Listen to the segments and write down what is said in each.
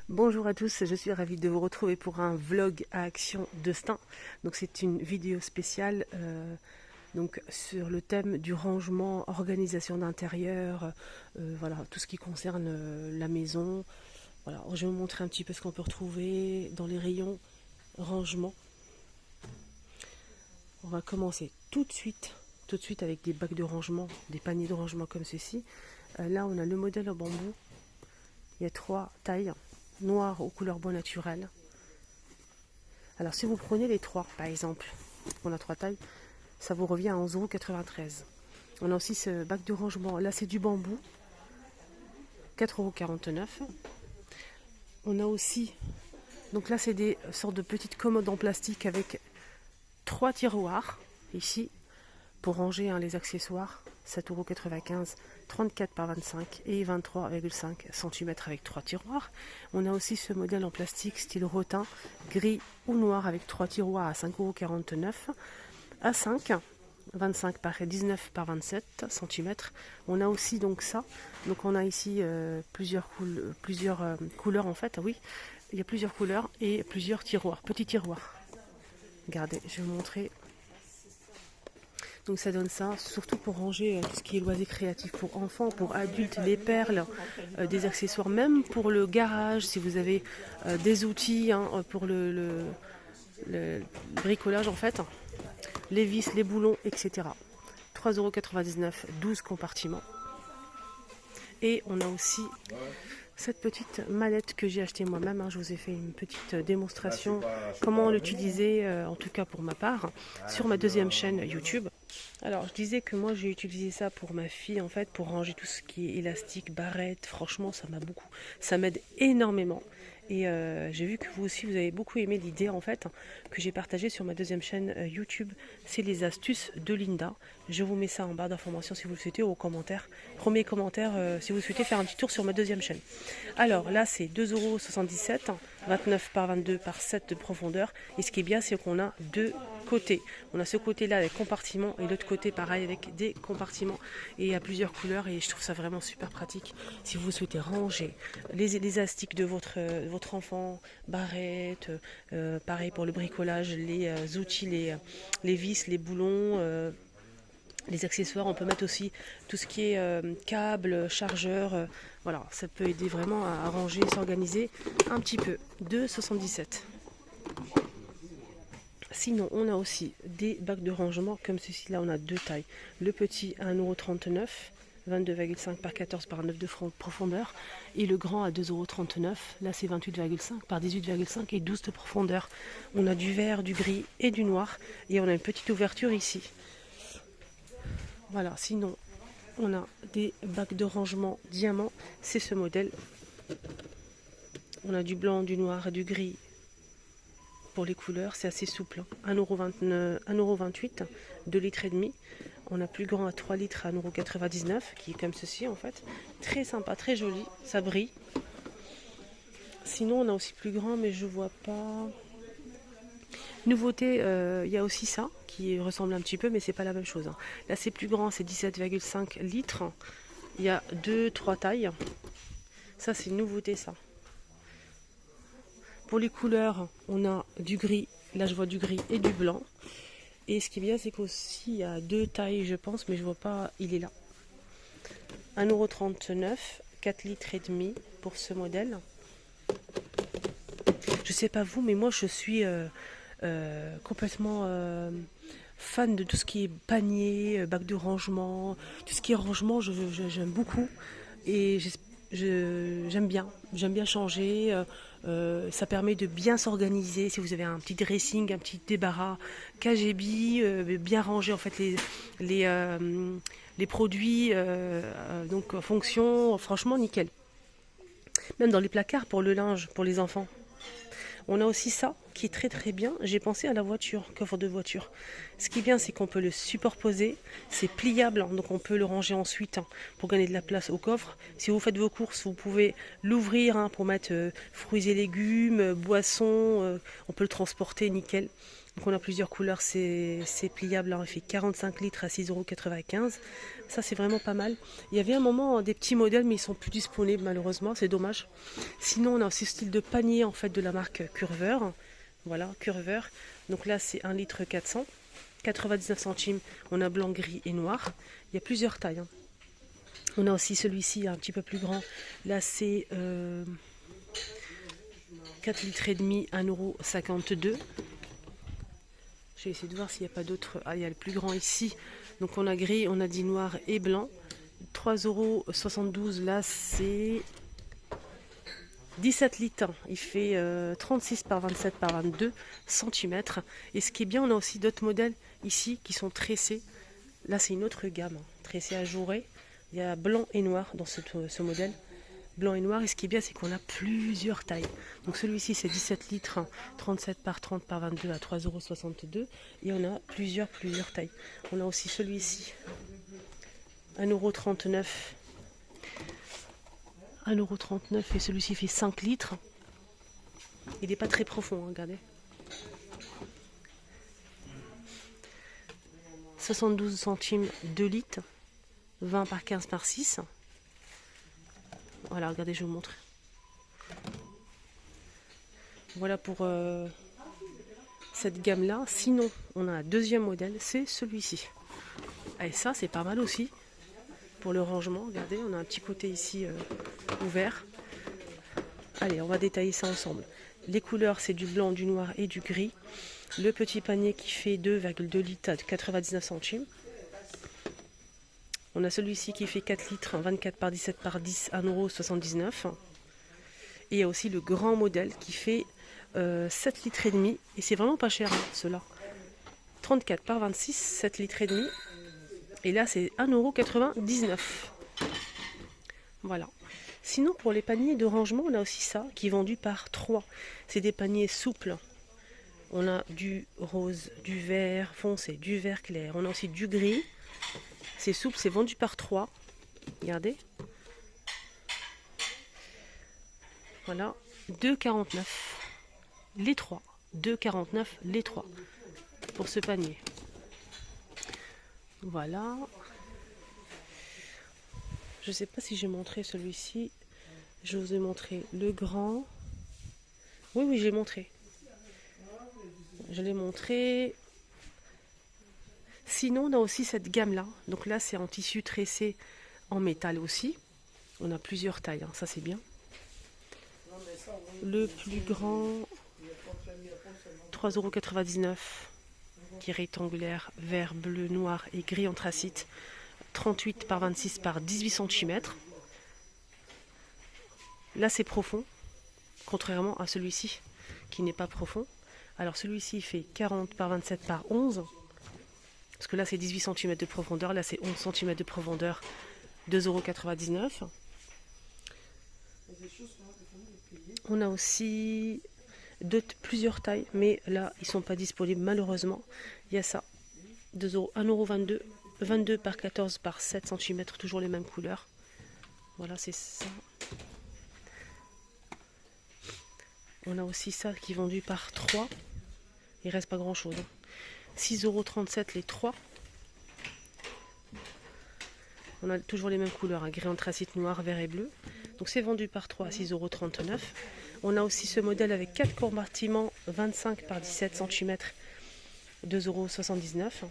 Bonjour à tous, je suis ravie de vous retrouver pour un vlog à action destin. Donc c'est une vidéo spéciale donc sur le thème du rangement, organisation d'intérieur, voilà, tout ce qui concerne la maison. Voilà, je vais vous montrer un petit peu ce qu'on peut retrouver dans les rayons rangement. On va commencer tout de suite avec des bacs de rangement, des paniers de rangement comme ceci. Là on a le modèle en bambou, il y a 3 tailles. Noir aux couleurs bois naturel. Alors si vous prenez les 3 par exemple, on a 3 tailles, ça vous revient à 11,93 €. On a aussi ce bac de rangement, là c'est du bambou, 4,49 €. On a aussi, donc là c'est des sortes de petites commodes en plastique avec 3 tiroirs ici pour ranger les accessoires, 7,95 €, 34 par 25 et 23,5 cm avec 3 tiroirs. On a aussi ce modèle en plastique style rotin, gris ou noir avec 3 tiroirs à 5,49 €, à 5, 25 par 19 par 27 cm. On a aussi donc ça, donc on a ici plusieurs couleurs en fait, oui, il y a plusieurs couleurs et plusieurs tiroirs, petits tiroirs. Regardez, je vais vous montrer. Donc ça donne ça, surtout pour ranger tout ce qui est loisirs créatifs pour enfants, pour adultes, les perles, des accessoires, même pour le garage, si vous avez des outils pour le bricolage en fait, les vis, les boulons, etc. 3,99 €, 12 compartiments. Et on a aussi cette petite mallette que j'ai achetée moi-même, je vous ai fait une petite démonstration comment l'utiliser, en tout cas pour ma part, sur ma deuxième chaîne YouTube. Alors je disais que moi j'ai utilisé ça pour ma fille en fait, pour ranger tout ce qui est élastique, barrette, franchement ça m'aide énormément. Et j'ai vu que vous aussi vous avez beaucoup aimé l'idée en fait que j'ai partagée sur ma deuxième chaîne YouTube, c'est les astuces de Linda. Je vous mets ça en barre d'informations si vous le souhaitez, ou au commentaire. Premier commentaire si vous souhaitez faire un petit tour sur ma deuxième chaîne. Alors là c'est 2,77 €, 29 par 22 par 7 de profondeur. Et ce qui est bien c'est qu'on a deux côtés. On a ce côté là avec compartiment et l'autre côté pareil avec des compartiments. Et il y a plusieurs couleurs et je trouve ça vraiment super pratique. Si vous souhaitez ranger les élastiques de votre enfant, barrettes, pareil pour le bricolage, les outils, les vis, les boulons, les accessoires, on peut mettre aussi tout ce qui est câble, chargeur, voilà, ça peut aider vraiment à ranger, s'organiser un petit peu. 2,77 €. Sinon, on a aussi des bacs de rangement comme ceci. Là, on a deux tailles. Le petit à 1,39 €, 22,5 par 14 par 9 de profondeur. Et le grand à 2,39 €. Là, c'est 28,5 par 18,5 et 12 de profondeur. On a du vert, du gris et du noir. Et on a une petite ouverture ici. Voilà, sinon, on a des bacs de rangement diamant. C'est ce modèle. On a du blanc, du noir et du gris. Pour les couleurs, c'est assez souple. 1,28 €, 2,5 litres. On a plus grand à 3 litres à 1,99 €, qui est comme ceci en fait. Très sympa, très joli, ça brille. Sinon, on a aussi plus grand, mais je vois pas. Nouveauté, il y a aussi ça, qui ressemble un petit peu, mais c'est pas la même chose. Là, c'est plus grand, c'est 17,5 litres. Il y a 2-3 tailles. Ça, c'est une nouveauté, ça. Pour les couleurs, on a du gris. Là, je vois du gris et du blanc. Et ce qui est bien, c'est qu'aussi, il y a deux tailles, je pense, mais je vois pas, il est là. 1,39 €, 4 litres et demi pour ce modèle. Je sais pas vous, mais moi, je suis complètement fan de tout ce qui est panier, bac de rangement. Tout ce qui est rangement, j'aime beaucoup. Et j'aime bien changer. Ça permet de bien s'organiser. Si vous avez un petit dressing, un petit débarras, KGB, bien ranger en fait les produits, donc en fonction, franchement nickel. Même dans les placards pour le linge, pour les enfants. On a aussi ça qui est très très bien, j'ai pensé à la voiture, coffre de voiture. Ce qui est bien, c'est qu'on peut le superposer, c'est pliable, hein, donc on peut le ranger ensuite hein, pour gagner de la place au coffre. Si vous faites vos courses, vous pouvez l'ouvrir hein, pour mettre fruits et légumes, boissons, on peut le transporter nickel. Donc on a plusieurs couleurs, c'est pliable, hein, il fait 45 litres à 6,95 €. Ça c'est vraiment pas mal. Il y avait un moment des petits modèles mais ils sont plus disponibles malheureusement, c'est dommage. Sinon on a aussi ce style de panier en fait de la marque Curver. Voilà, Curver. Donc là c'est 1 litre 400, 99 centimes. On a blanc, gris et noir. Il y a plusieurs tailles. Hein. On a aussi celui-ci un petit peu plus grand. Là c'est 4 litres et demi, 1,52 €. Je vais essayer de voir s'il n'y a pas d'autres. Ah, il y a le plus grand ici. Donc on a gris, on a dit noir et blanc. 3,72 €. Là, c'est 17 litres. Il fait 36 par 27 par 22 cm. Et ce qui est bien, on a aussi d'autres modèles ici qui sont tressés. Là, c'est une autre gamme. Tressés ajourés. Il y a blanc et noir dans ce modèle. Blanc et noir, et ce qui est bien c'est qu'on a plusieurs tailles. Donc celui-ci c'est 17 litres, 37 par 30 par 22 à 3,62 €, et on a plusieurs tailles. On a aussi celui-ci 1,39 €, 1,39 € et celui-ci fait 5 litres. Il n'est pas très profond, hein, regardez. 72 centimes 2 litres, 20 par 15 par 6. Voilà, regardez, je vous montre. Voilà pour cette gamme-là. Sinon, on a un deuxième modèle, c'est celui-ci. Et ça, c'est pas mal aussi pour le rangement. Regardez, on a un petit côté ici ouvert. Allez, on va détailler ça ensemble. Les couleurs, c'est du blanc, du noir et du gris. Le petit panier qui fait 2,2 litres à 99 centimes. On a celui-ci qui fait 4 litres, 24 par 17 par 10, 1,79 €. Et il y a aussi le grand modèle qui fait 7 litres et demi. Et c'est vraiment pas cher, hein, ceux-là. 34 par 26, 7 litres et demi. Et là, c'est 1,99 €. Voilà. Sinon, pour les paniers de rangement, on a aussi ça qui est vendu par 3. C'est des paniers souples. On a du rose, du vert foncé, du vert clair. On a aussi du gris. C'est souple, c'est vendu par 3. Regardez. Voilà. 2,49 € les 3. 2,49 € les 3 pour ce panier. Voilà. Je ne sais pas si j'ai montré celui-ci. Je vous ai montré le grand. Oui, j'ai montré. Je l'ai montré. Sinon, on a aussi cette gamme-là. Donc là, c'est en tissu tressé en métal aussi. On a plusieurs tailles, hein. Ça c'est bien. Le plus grand, 3,99 €, qui est rectangulaire, vert, bleu, noir et gris anthracite. 38 par 26 par 18 cm. Là, c'est profond, contrairement à celui-ci qui n'est pas profond. Alors celui-ci fait 40 par 27 par 11. Parce que là, c'est 18 cm de profondeur. Là, c'est 11 cm de profondeur. 2,99 €. On a aussi plusieurs tailles. Mais là, ils ne sont pas disponibles malheureusement. Il y a ça. 1,22 €. 22 par 14 par 7 cm. Toujours les mêmes couleurs. Voilà, c'est ça. On a aussi ça qui est vendu par 3. Il reste pas grand chose. 6,37 € les 3. On a toujours les mêmes couleurs, hein, gris anthracite, noir, vert et bleu. Donc c'est vendu par 3 à 6,39 €. On a aussi ce modèle avec 4 compartiments, 25 par 17 cm, 2,79 €.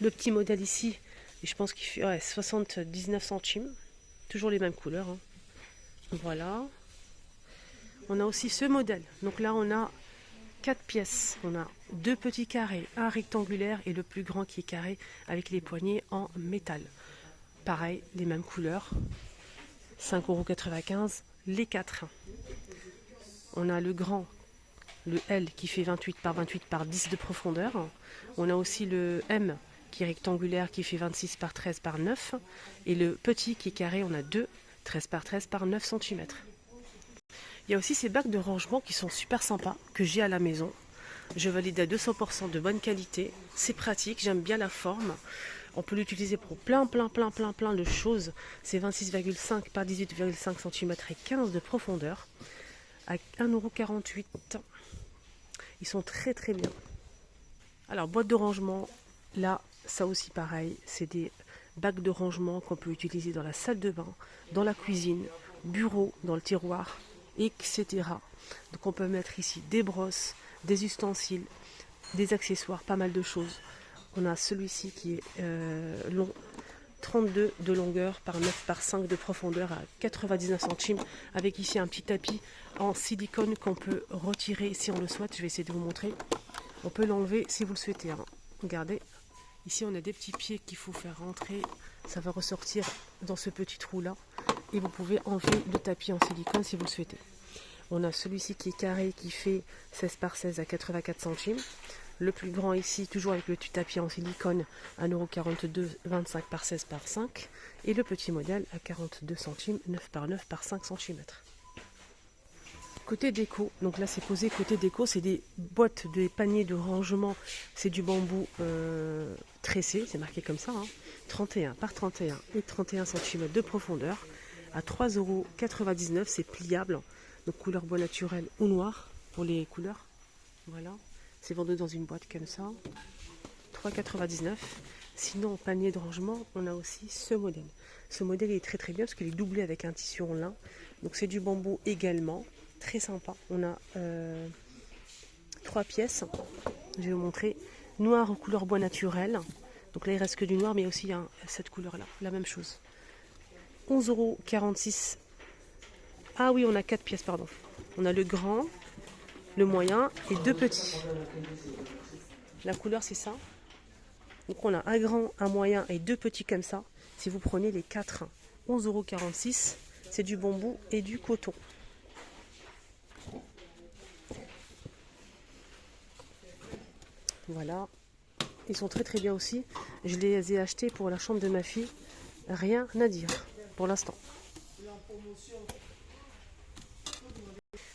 Le petit modèle ici, et je pense qu'il fait 79 centimes. Toujours les mêmes couleurs. Hein. Voilà. On a aussi ce modèle. Donc là, on a 4 pièces. On a 2 petits carrés, un rectangulaire et le plus grand qui est carré avec les poignées en métal. Pareil, les mêmes couleurs. 5,95 € les 4. On a le grand, le L qui fait 28 par 28 par 10 de profondeur. On a aussi le M qui est rectangulaire qui fait 26 par 13 par 9. Et le petit qui est carré, on a 2, 13 par 13 par 9 cm. Il y a aussi ces bacs de rangement qui sont super sympas, que j'ai à la maison. Je valide à 200% de bonne qualité. C'est pratique, j'aime bien la forme. On peut l'utiliser pour plein de choses. C'est 26,5 par 18,5 cm et 15 de profondeur. À 1,48 €. Ils sont très bien. Alors, boîte de rangement, là, ça aussi pareil. C'est des bacs de rangement qu'on peut utiliser dans la salle de bain, dans la cuisine, bureau, dans le tiroir, etc. Donc on peut mettre ici des brosses, des ustensiles, des accessoires, pas mal de choses. On a celui-ci qui est long, 32 de longueur par 9 par 5 de profondeur à 99 centimes, avec ici un petit tapis en silicone qu'on peut retirer si on le souhaite. Je vais essayer de vous montrer. On peut l'enlever si vous le souhaitez. Hein. Regardez, ici on a des petits pieds qu'il faut faire rentrer. Ça va ressortir dans ce petit trou là. Et vous pouvez enlever le tapis en silicone si vous le souhaitez. On a celui-ci qui est carré, qui fait 16 par 16 à 84 centimes. Le plus grand ici, toujours avec le petit tapis en silicone, 1,42 €, 25 par 16 par 5. Et le petit modèle à 42 centimes, 9 par 9 par 5 cm. Côté déco, donc là c'est posé côté déco, c'est des boîtes, des paniers de rangement, c'est du bambou tressé, c'est marqué comme ça, hein, 31 par 31 et 31 cm de profondeur, à 3,99 €, c'est pliable, donc couleur bois naturel ou noir pour les couleurs, voilà, c'est vendu dans une boîte comme ça, 3,99 €. Sinon en panier de rangement, on a aussi ce modèle. Ce modèle est très bien parce qu'il est doublé avec un tissu en lin, donc c'est du bambou également. Très sympa. On a 3 pièces. Je vais vous montrer. Noir aux couleurs bois naturel. Donc là, il reste que du noir, mais aussi hein, cette couleur-là. La même chose. 11,46 €. Ah oui, on a 4 pièces, pardon. On a le grand, le moyen et 2 petits. La couleur, c'est ça. Donc on a un grand, un moyen et 2 petits comme ça. Si vous prenez les 4, 11,46 €. C'est du bambou et du coton. Voilà, ils sont très bien aussi. Je les ai achetés pour la chambre de ma fille. Rien à dire pour l'instant.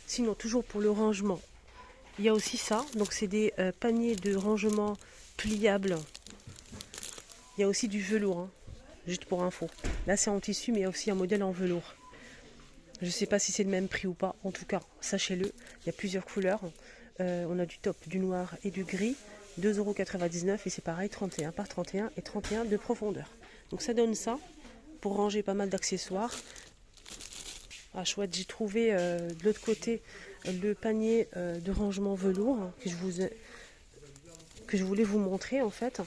Sinon, toujours pour le rangement, il y a aussi ça. Donc c'est des paniers de rangement pliables. Il y a aussi du velours, hein, juste pour info. Là c'est en tissu, mais il y a aussi un modèle en velours. Je ne sais pas si c'est le même prix ou pas. En tout cas, sachez-le, il y a plusieurs couleurs. On a du top, du noir et du gris. 2,99 € et c'est pareil, 31 par 31 et 31 de profondeur. Donc ça donne ça pour ranger pas mal d'accessoires. Ah chouette, j'ai trouvé de l'autre côté le panier de rangement velours hein, que je voulais vous montrer en fait.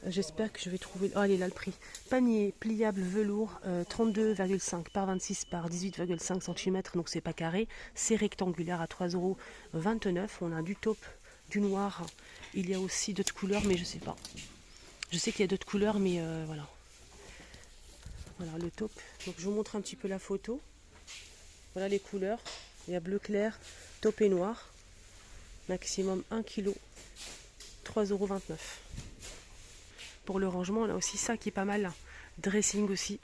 J'espère que je vais trouver... Oh, allez là le prix. Panier pliable velours 32,5 par 26 par 18,5 cm, donc c'est pas carré. C'est rectangulaire à 3,29 €. On a du taupe, du noir. Il y a aussi d'autres couleurs, mais je sais pas. Je sais qu'il y a d'autres couleurs, mais voilà. Voilà le taupe. Donc je vous montre un petit peu la photo. Voilà les couleurs. Il y a bleu clair, taupe et noir. Maximum 1 kg. 3,29 €. Pour le rangement, on a aussi ça qui est pas mal. Dressing aussi.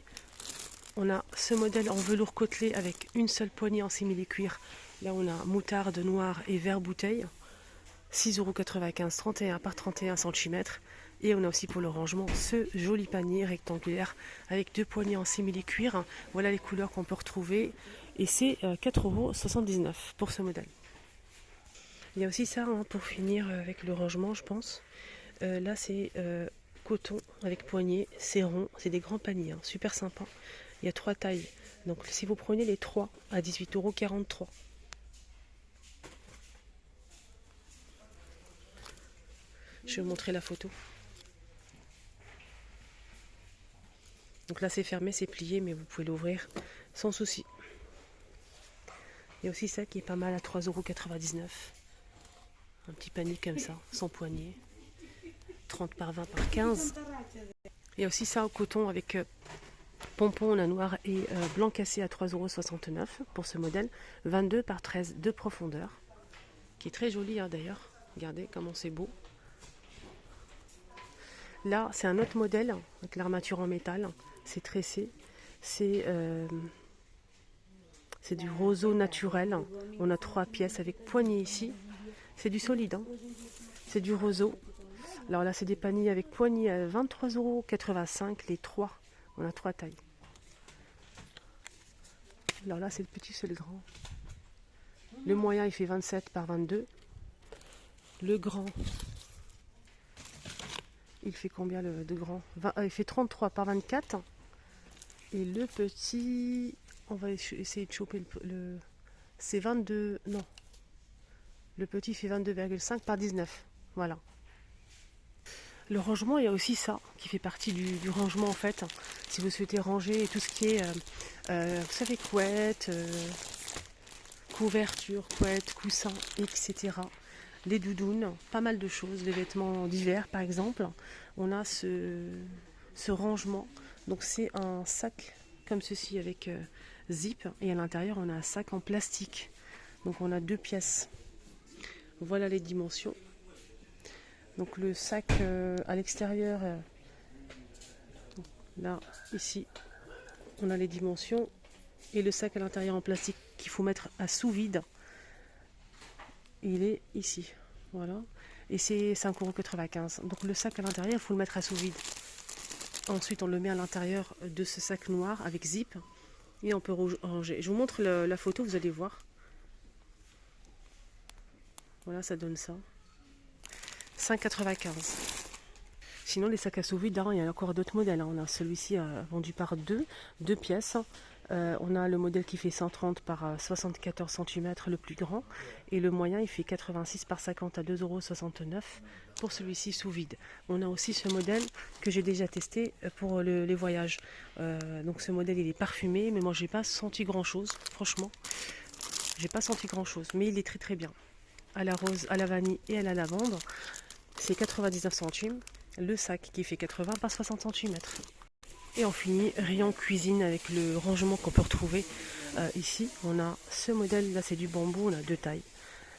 On a ce modèle en velours côtelé avec une seule poignée en simili-cuir. Là, on a moutarde noire et vert bouteille. 6,95 €, 31 par 31 cm. Et on a aussi pour le rangement ce joli panier rectangulaire avec 2 poignées en simili-cuir. Voilà les couleurs qu'on peut retrouver. Et c'est 4,79 € pour ce modèle. Il y a aussi ça hein, pour finir avec le rangement, je pense. Là, c'est coton avec poignée, c'est rond, c'est des grands paniers, hein, super sympa. Il y a 3 tailles. Donc si vous prenez les 3 à 18,43 €. Je vais vous montrer la photo. Donc là c'est fermé, c'est plié, mais vous pouvez l'ouvrir sans souci. Il y a aussi ça qui est pas mal à 3,99 €. Un petit panier comme ça, sans poignée. 30 par 20 par 15. Il y a aussi ça au coton avec pompon, on a noir et blanc cassé à 3,69 € pour ce modèle. 22 par 13 de profondeur. Qui est très joli hein, d'ailleurs. Regardez comment c'est beau. Là, c'est un autre modèle avec l'armature en métal. C'est tressé. C'est C'est du roseau naturel. On a 3 pièces avec poignée ici. C'est du solide, hein. C'est du roseau. Alors là, c'est des paniers avec poignée à 23,85 €, les 3. On a 3 tailles. Alors là, c'est le petit, c'est le grand. Le moyen, il fait 27 par 22. Le grand, il fait combien de grand? Il fait 33 par 24. Et le petit, on va essayer de choper le c'est 22, non. Le petit fait 22,5 par 19. Voilà. Le rangement, il y a aussi ça qui fait partie du rangement en fait. Si vous souhaitez ranger tout ce qui est, vous savez, couette, couverture, couette, coussin, etc. Les doudounes, pas mal de choses, les vêtements d'hiver par exemple. On a ce rangement. Donc c'est un sac comme ceci avec zip et à l'intérieur on a un sac en plastique. Donc on a 2 pièces. Voilà les dimensions. Donc le sac à l'extérieur, là, ici, on a les dimensions. Et le sac à l'intérieur en plastique qu'il faut mettre à sous vide, il est ici. Voilà. Et c'est 5,95 €. Donc le sac à l'intérieur, il faut le mettre à sous vide. Ensuite, on le met à l'intérieur de ce sac noir avec zip. Et on peut ranger. Je vous montre la photo, vous allez voir. Voilà, ça donne ça. 5,95 €. Sinon, les sacs à sous vide, il y a encore d'autres modèles. On a celui-ci vendu par 2 pièces. On a le modèle qui fait 130 par 74 cm, le plus grand. Et le moyen, il fait 86 par 50 à 2,69 € pour celui-ci sous vide. On a aussi ce modèle que j'ai déjà testé pour les voyages. Donc ce modèle, il est parfumé, mais moi, j'ai pas senti grand-chose. Franchement, j'ai pas senti grand-chose. Mais il est très très bien. À la rose, à la vanille et à la lavande. C'est 99 centimes. Le sac qui fait 80 par 60 cm. Et on finit rayon cuisine avec le rangement qu'on peut retrouver ici. On a ce modèle, là c'est du bambou, on a 2 tailles.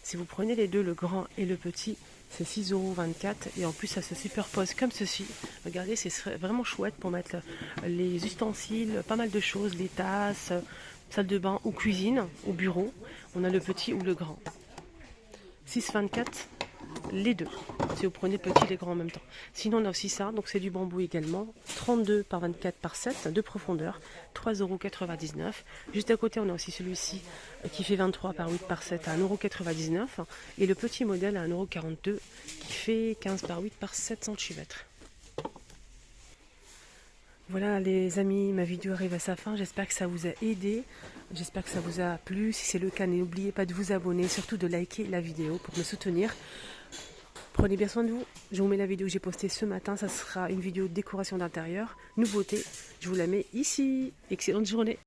Si vous prenez les deux, le grand et le petit, c'est 6,24 € et en plus ça se superpose comme ceci. Regardez, c'est vraiment chouette pour mettre les ustensiles, pas mal de choses, les tasses, salle de bain ou cuisine, au bureau. On a le petit ou le grand. 6,24 € les deux, si vous prenez petit et grand en même temps. Sinon on a aussi ça, donc c'est du bambou également, 32 par 24 par 7 de profondeur, 3,99 €. Juste à côté on a aussi celui-ci qui fait 23 par 8 par 7 à 1,99 € et le petit modèle à 1,42 € qui fait 15 par 8 par 7 cm. Voilà les amis, ma vidéo arrive à sa fin, j'espère que ça vous a aidé, j'espère que ça vous a plu. Si c'est le cas, n'oubliez pas de vous abonner, surtout de liker la vidéo pour me soutenir. Prenez bien soin de vous. Je vous mets la vidéo que j'ai postée ce matin, ça sera une vidéo de décoration d'intérieur, nouveauté, je vous la mets ici. Excellente journée.